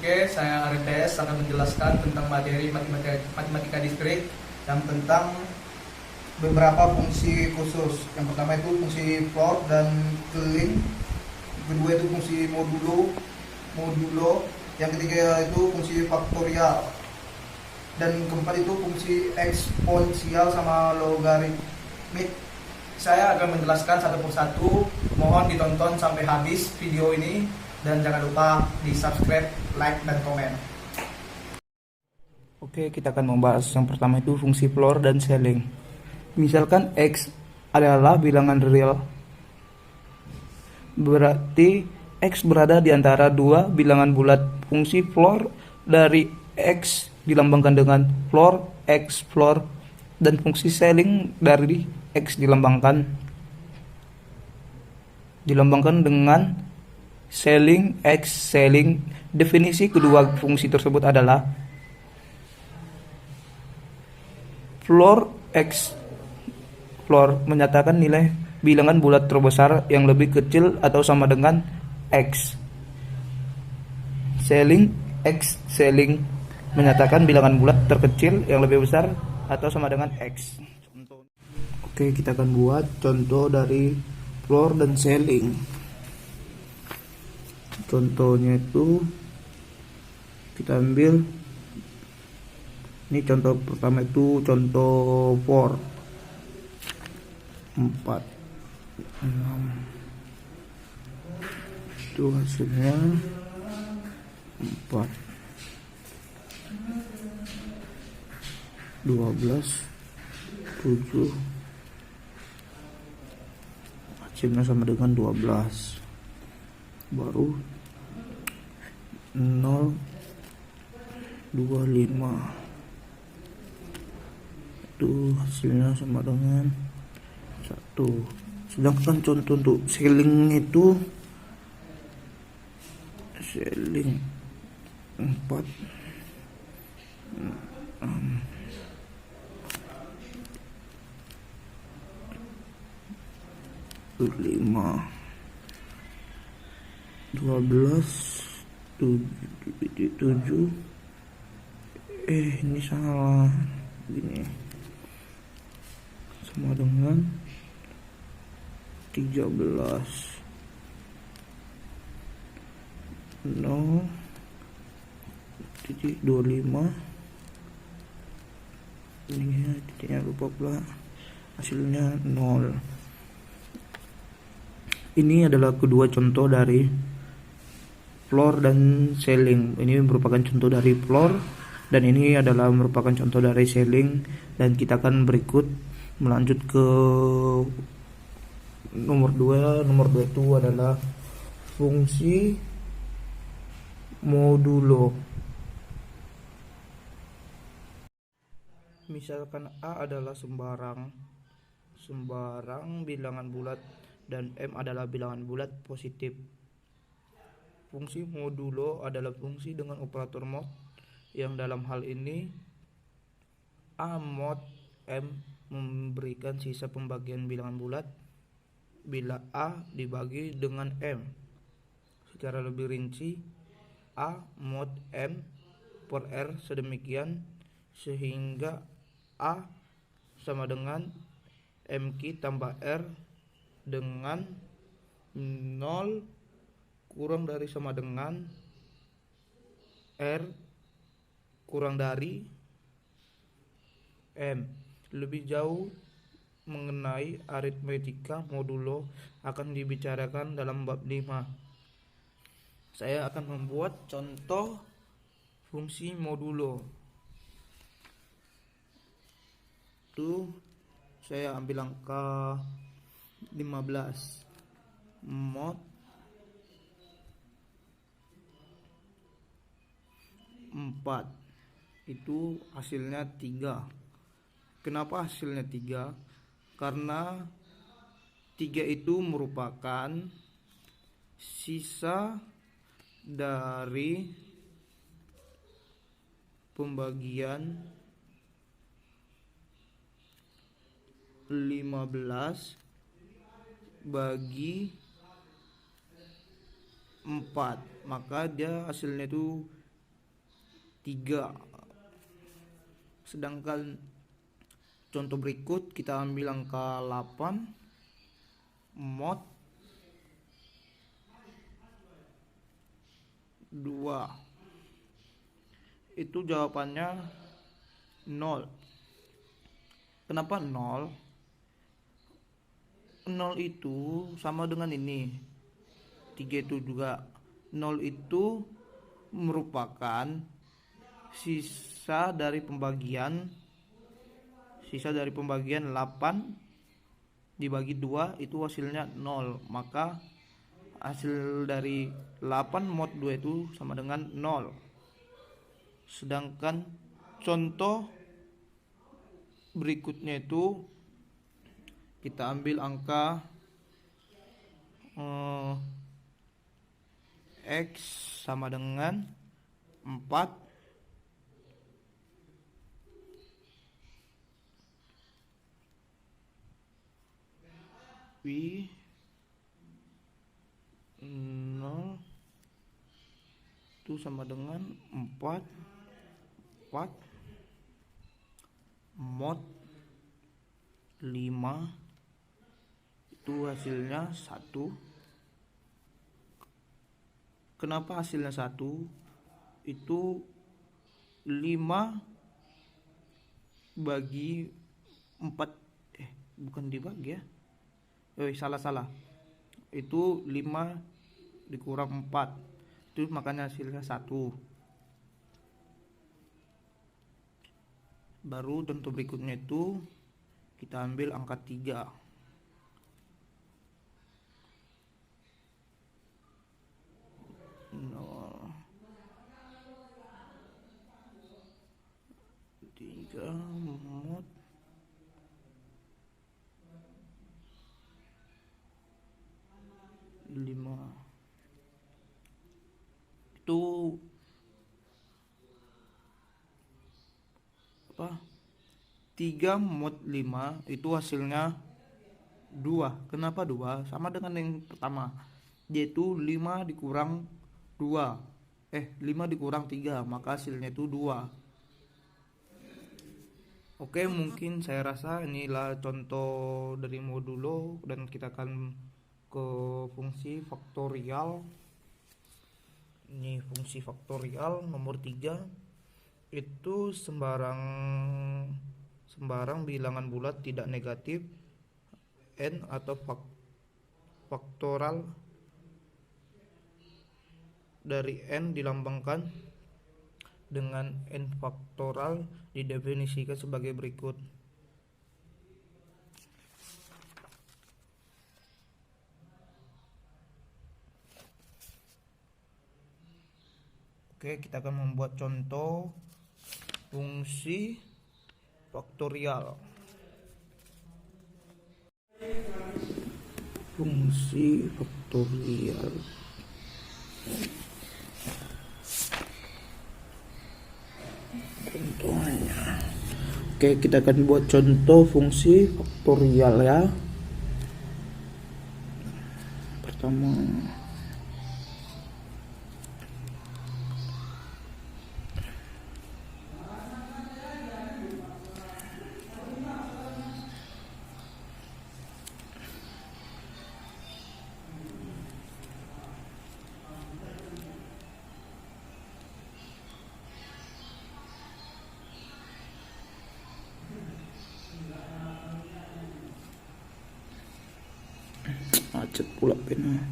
Oke, saya Arites akan menjelaskan tentang materi matematika distrik yang tentang beberapa fungsi khusus. Yang pertama itu fungsi floor dan keliling. Kedua itu fungsi modulo. Yang ketiga itu fungsi faktorial. Dan keempat itu fungsi eksponensial sama logaritmik. Saya akan menjelaskan satu persatu. Mohon ditonton sampai habis video ini. Dan jangan lupa di subscribe, like, dan komen. Oke, kita akan membahas yang pertama itu fungsi floor dan ceiling. Misalkan X adalah bilangan real, berarti X berada di antara dua bilangan bulat. Fungsi floor dari X dilambangkan dengan floor, X floor, dan fungsi ceiling dari X dilambangkan dengan ceiling X ceiling. Definisi kedua fungsi tersebut adalah floor X floor menyatakan nilai bilangan bulat terbesar yang lebih kecil atau sama dengan X. Ceiling X ceiling menyatakan bilangan bulat terkecil yang lebih besar atau sama dengan X. Oke, kita akan buat contoh dari floor dan ceiling. Contohnya itu kita ambil ini contoh pertama itu contoh for 4 6 itu hasilnya 4 12 7 hasilnya sama dengan 12. Baru 0 25 itu hasilnya sama dengan 1. Sedangkan contoh untuk ceiling itu ceiling 4 5 12 7 ini salah gini sama dengan 13 0 titik 25 ini titiknya lupa pula, hasilnya 0. Ini adalah kedua contoh dari floor dan ceiling. Ini merupakan contoh dari floor dan ini adalah merupakan contoh dari ceiling, dan kita akan berikut melanjut ke nomor 2. Nomor 2 itu adalah fungsi modulo. Misalkan A adalah sembarang bilangan bulat dan M adalah bilangan bulat positif. Fungsi modulo adalah fungsi dengan operator mod, yang dalam hal ini A mod M memberikan sisa pembagian bilangan bulat bila A dibagi dengan M. Secara lebih rinci, A mod M per R sedemikian sehingga A sama dengan MQ tambah R dengan 0 kurang dari sama dengan R kurang dari M. Lebih jauh mengenai aritmetika modulo akan dibicarakan dalam bab 5. Saya akan membuat contoh fungsi modulo. Itu saya ambil angka 15 mod 4 itu hasilnya 3. Kenapa hasilnya 3? Karena 3 itu merupakan sisa dari pembagian 15 bagi 4, maka dia hasilnya itu 3. Sedangkan contoh berikut kita ambil angka 8 mod 2. Itu jawabannya 0. Kenapa 0? 0 itu sama dengan ini. 3 itu juga. 0 itu merupakan sisa dari pembagian 8 dibagi 2 itu hasilnya 0. Maka hasil dari 8 mod 2 itu sama dengan 0. Sedangkan contoh berikutnya itu kita ambil angka X sama dengan 4 Y 0 itu sama dengan 4 mod 5 itu hasilnya 1. Kenapa hasilnya 1? Itu 5 bagi 4, bukan dibagi ya. Salah. Itu 5 dikurang 4. Itu makanya hasilnya 1. Baru contoh berikutnya itu kita ambil angka 3. Mod 5 itu apa? 3 mod 5 itu hasilnya 2. Kenapa 2? Sama dengan yang pertama, yaitu 5 dikurang 2. 5 dikurang 3, maka hasilnya itu 2. Oke, mungkin saya rasa inilah contoh dari modulo, dan kita akan ke fungsi faktorial. Ini fungsi faktorial nomor 3. Itu sembarang bilangan bulat tidak negatif n atau faktoral dari n dilambangkan dengan n faktoral didefinisikan sebagai berikut. Oke, kita akan membuat contoh fungsi faktorial. Fungsi faktorial. Contohnya. Oke, kita akan buat contoh fungsi faktorial ya. Pertama, macet pula pena.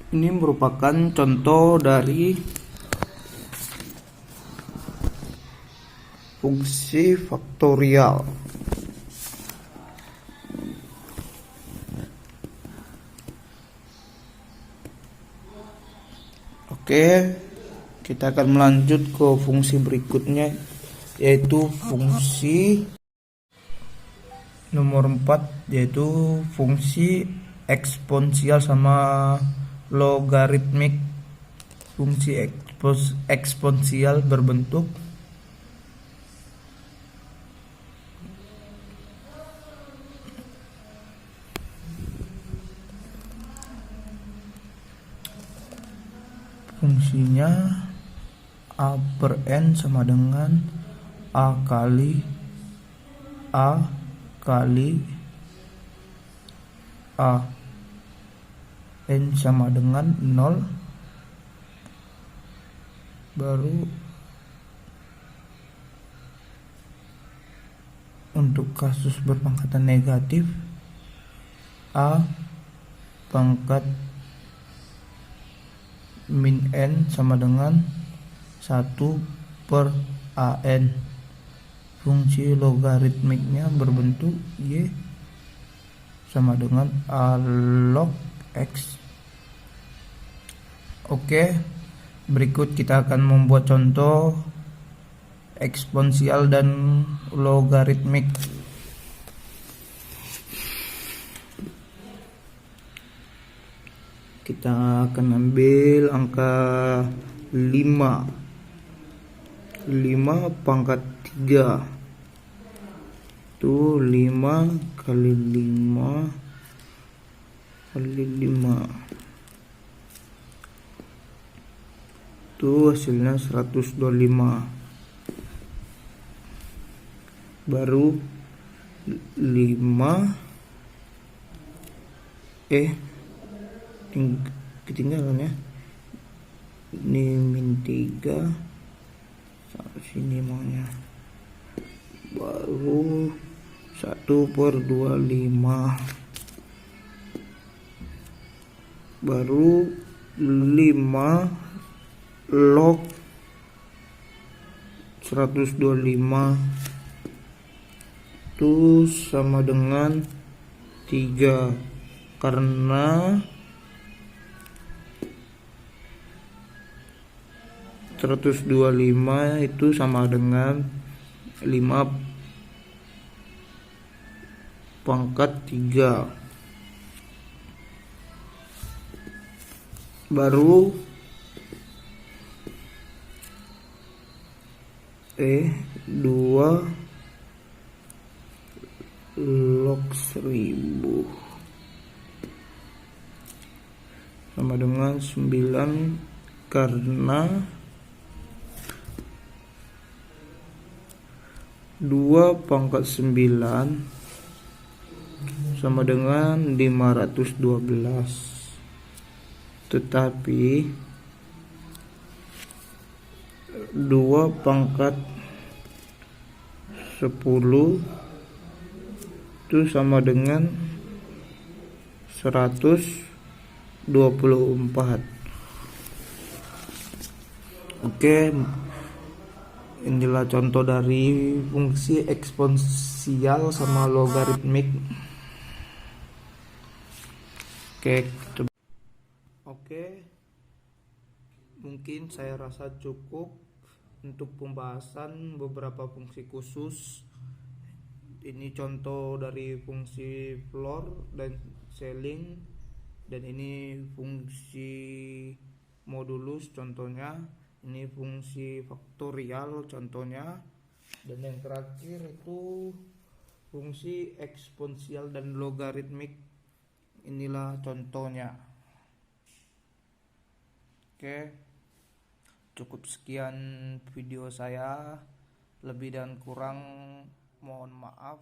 Ini merupakan contoh dari fungsi faktorial. Oke, kita akan melanjut ke fungsi berikutnya, yaitu fungsi nomor 4, yaitu fungsi eksponensial sama logaritmik. Fungsi eksponensial berbentuk fungsinya a per n sama dengan a kali a n sama dengan 0. Baru untuk kasus berpangkatan negatif, a pangkat min n sama dengan 1 per an. Fungsi logaritmiknya berbentuk y sama dengan a log x. Oke, berikut kita akan membuat contoh eksponensial dan logaritmik. Kita akan ambil angka 5 pangkat 3. Itu 5 kali 5 kali 5. Itu hasilnya 125. Baru 5 ketinggalan ya, ini min 3 sini maunya. Baru 1/25. Baru 5 log 125 itu sama dengan 3, karena 125 itu sama dengan 5 pangkat 3. Baru 2 log 1000 sama dengan 9, karena 2 pangkat 9 sama dengan 512. Tetapi 2 pangkat 10 itu sama dengan 124. Oke, inilah contoh dari fungsi eksponensial sama logaritmik. Oke, mungkin saya rasa cukup untuk pembahasan beberapa fungsi khusus. Ini contoh dari fungsi floor dan ceiling, dan ini fungsi modulus contohnya, ini fungsi faktorial contohnya, dan yang terakhir itu fungsi eksponensial dan logaritmik. Inilah contohnya. Oke, cukup sekian video saya. Lebih dan kurang mohon maaf.